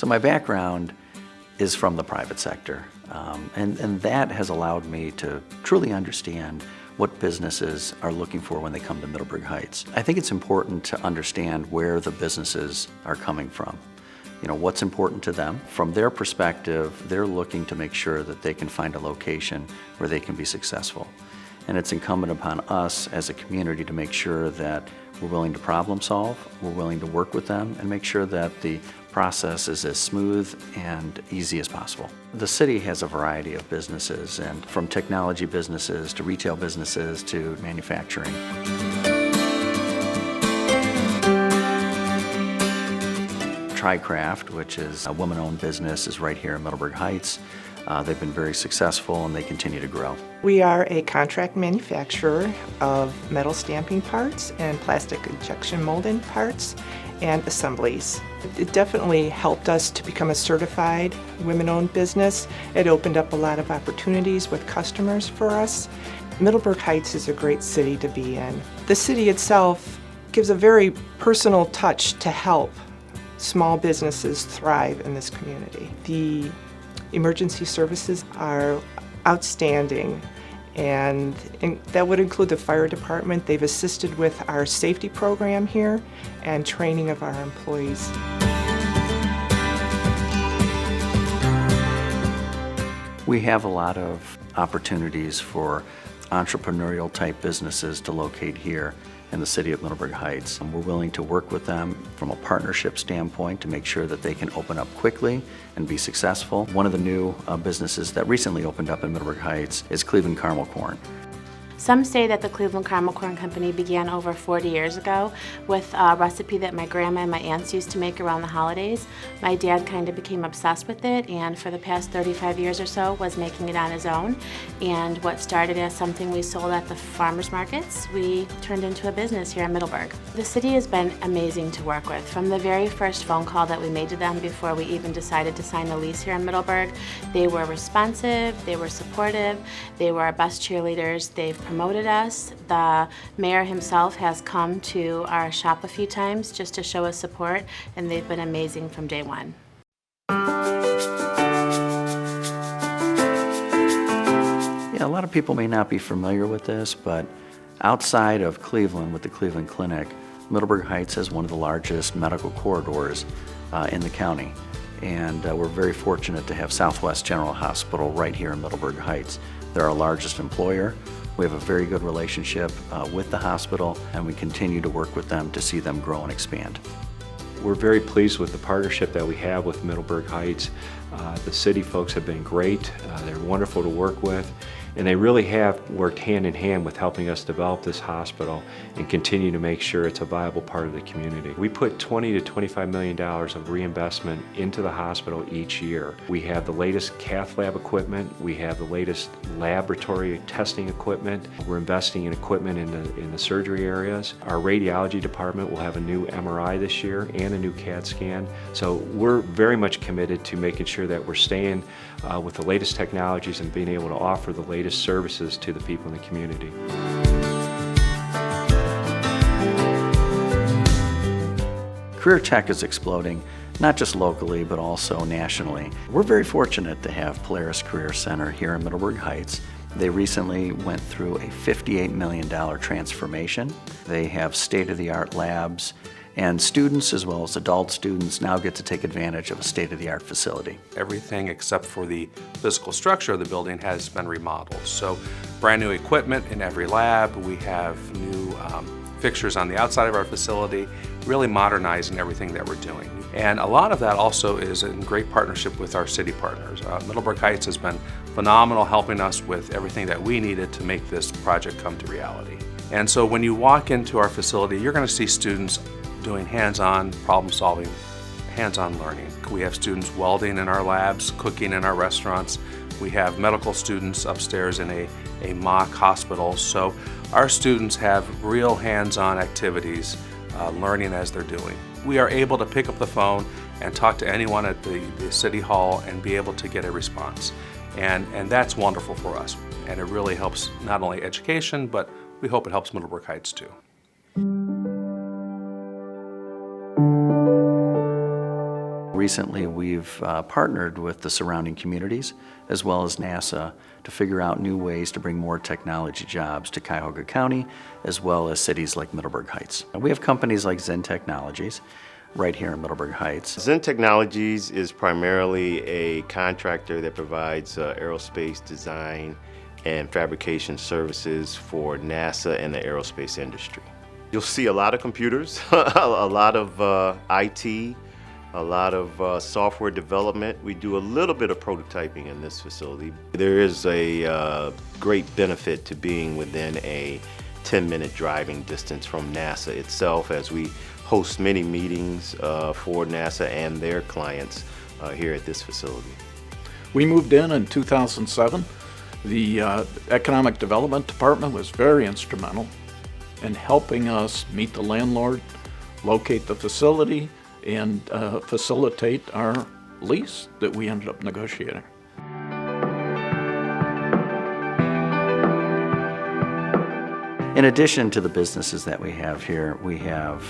So my background is from the private sector, and that has allowed me to truly understand what businesses are looking for when they come to Middleburg Heights. I think it's important to understand where the businesses are coming from. You know, what's important to them. From their perspective, they're looking to make sure that they can find a location where they can be successful. And it's incumbent upon us as a community to make sure that we're willing to problem solve, we're willing to work with them, and make sure that the process is as smooth and easy as possible. The city has a variety of businesses, and from technology businesses to retail businesses to manufacturing. TriCraft, which is a woman-owned business, is right here in Middleburg Heights. They've been very successful and they continue to grow. We are a contract manufacturer of metal stamping parts and plastic injection molding parts and assemblies. It definitely helped us to become a certified women-owned business. It opened up a lot of opportunities with customers for us. Middleburg Heights is a great city to be in. The city itself gives a very personal touch to help small businesses thrive in this community. The emergency services are outstanding, and that would include the fire department. They've assisted with our safety program here and training of our employees. We have a lot of opportunities for entrepreneurial type businesses to locate here in the city of Middleburg Heights. And we're willing to work with them from a partnership standpoint to make sure that they can open up quickly and be successful. One of the new businesses that recently opened up in Middleburg Heights is Cleveland Caramel Corn. Some say that the Cleveland Caramel Corn Company began over 40 years ago with a recipe that my grandma and my aunts used to make around the holidays. My dad kind of became obsessed with it, and for the past 35 years or so was making it on his own. And what started as something we sold at the farmers markets, we turned into a business here in Middleburg. The city has been amazing to work with. From the very first phone call that we made to them before we even decided to sign a lease here in Middleburg, they were responsive, they were supportive, they were our best cheerleaders. They've promoted us. The mayor himself has come to our shop a few times just to show us support, and they've been amazing from day one. Yeah, a lot of people may not be familiar with this, but outside of Cleveland with the Cleveland Clinic, Middleburg Heights has one of the largest medical corridors in the county. And we're very fortunate to have Southwest General Hospital right here in Middleburg Heights. They're our largest employer. We have a very good relationship with the hospital, and we continue to work with them to see them grow and expand. We're very pleased with the partnership that we have with Middleburg Heights. The city folks have been great. They're wonderful to work with, and they really have worked hand in hand with helping us develop this hospital and continue to make sure it's a viable part of the community. We put $20 to $25 million of reinvestment into the hospital each year. We have the latest cath lab equipment. We have the latest laboratory testing equipment. We're investing in equipment in the surgery areas. Our radiology department will have a new MRI this year and a new CAT scan. So we're very much committed to making sure that we're staying with the latest technologies and being able to offer the latest services to the people in the community. Career tech is exploding, not just locally, but also nationally. We're very fortunate to have Polaris Career Center here in Middleburg Heights. They recently went through a $58 million transformation. They have state-of-the-art labs, and students as well as adult students now get to take advantage of a state-of-the-art facility. Everything except for the physical structure of the building has been remodeled. So brand new equipment in every lab. We have new fixtures on the outside of our facility, really modernizing everything that we're doing. And a lot of that also is in great partnership with our city partners. Middleburg Heights has been phenomenal helping us with everything that we needed to make this project come to reality. And so when you walk into our facility, you're going to see students doing hands-on problem solving, hands-on learning. We have students welding in our labs, cooking in our restaurants. We have medical students upstairs in a mock hospital. So our students have real hands-on activities learning as they're doing. We are able to pick up the phone and talk to anyone at the City Hall and be able to get a response. And that's wonderful for us. And it really helps not only education, but we hope it helps Middleburg Heights too. Recently, we've partnered with the surrounding communities as well as NASA to figure out new ways to bring more technology jobs to Cuyahoga County as well as cities like Middleburg Heights. We have companies like Zen Technologies right here in Middleburg Heights. Zen Technologies is primarily a contractor that provides aerospace design and fabrication services for NASA and the aerospace industry. You'll see a lot of computers, a lot of IT, a lot of software development. We do a little bit of prototyping in this facility. There is a great benefit to being within a 10-minute driving distance from NASA itself, as we host many meetings for NASA and their clients here at this facility. We moved in 2007. The Economic Development Department was very instrumental in helping us meet the landlord, locate the facility, and facilitate our lease that we ended up negotiating. In addition to the businesses that we have here, we have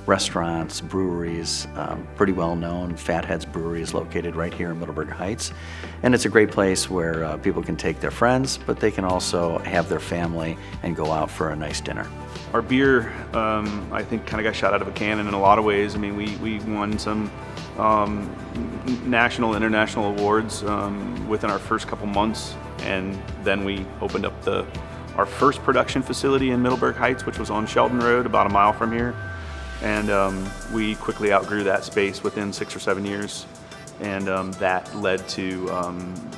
restaurants, breweries, pretty well known. Fatheads Brewery is located right here in Middleburg Heights. And it's a great place where people can take their friends, but they can also have their family and go out for a nice dinner. Our beer, I think, kind of got shot out of a cannon in a lot of ways. I mean, we won some national, international awards within our first couple months, and then we opened up our first production facility in Middleburg Heights, which was on Sheldon Road, about a mile from here. And we quickly outgrew that space within 6 or 7 years. And that led to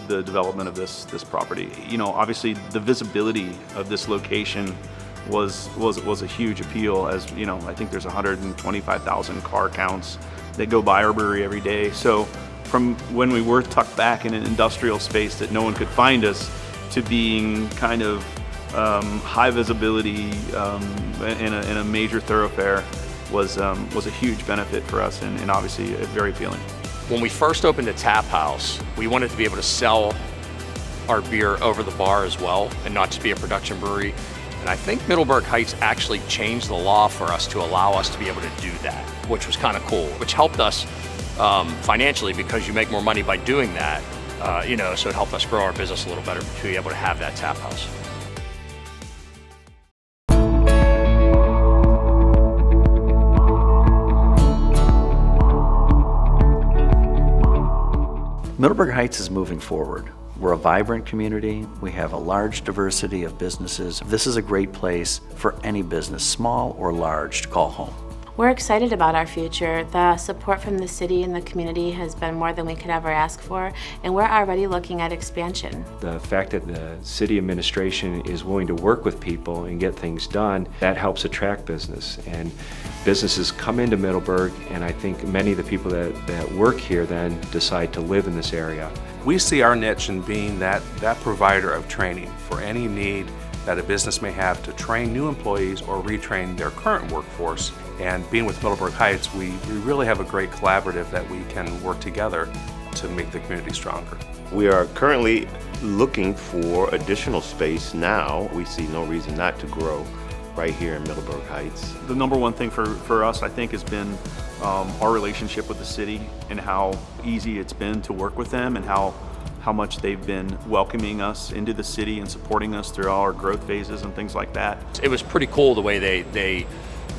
the development of this property. You know, obviously the visibility of this location was a huge appeal, as you know, I think there's 125,000 car counts that go by our brewery every day. So from when we were tucked back in an industrial space that no one could find us, to being kind of high visibility in a major thoroughfare was a huge benefit for us, and obviously very appealing. When we first opened a tap house, we wanted to be able to sell our beer over the bar as well, and not just be a production brewery. And I think Middleburg Heights actually changed the law for us to allow us to be able to do that, which was kind of cool, which helped us financially, because you make more money by doing that. You know, so it helped us grow our business a little better to be able to have that tap house. Middleburg Heights is moving forward. We're a vibrant community. We have a large diversity of businesses. This is a great place for any business, small or large, to call home. We're excited about our future. The support from the city and the community has been more than we could ever ask for, and we're already looking at expansion. The fact that the city administration is willing to work with people and get things done, that helps attract business. And businesses come into Middleburg, and I think many of the people that work here then decide to live in this area. We see our niche in being that provider of training for any need that a business may have to train new employees or retrain their current workforce. And being with Middleburg Heights, we really have a great collaborative that we can work together to make the community stronger. We are currently looking for additional space now. We see no reason not to grow right here in Middleburg Heights. The number one thing for us, I think, has been our relationship with the city, and how easy it's been to work with them, and how much they've been welcoming us into the city and supporting us through all our growth phases and things like that. It was pretty cool the way they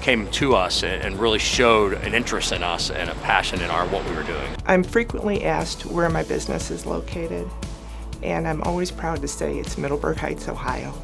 came to us and really showed an interest in us and a passion in what we were doing. I'm frequently asked where my business is located, and I'm always proud to say it's Middleburg Heights, Ohio.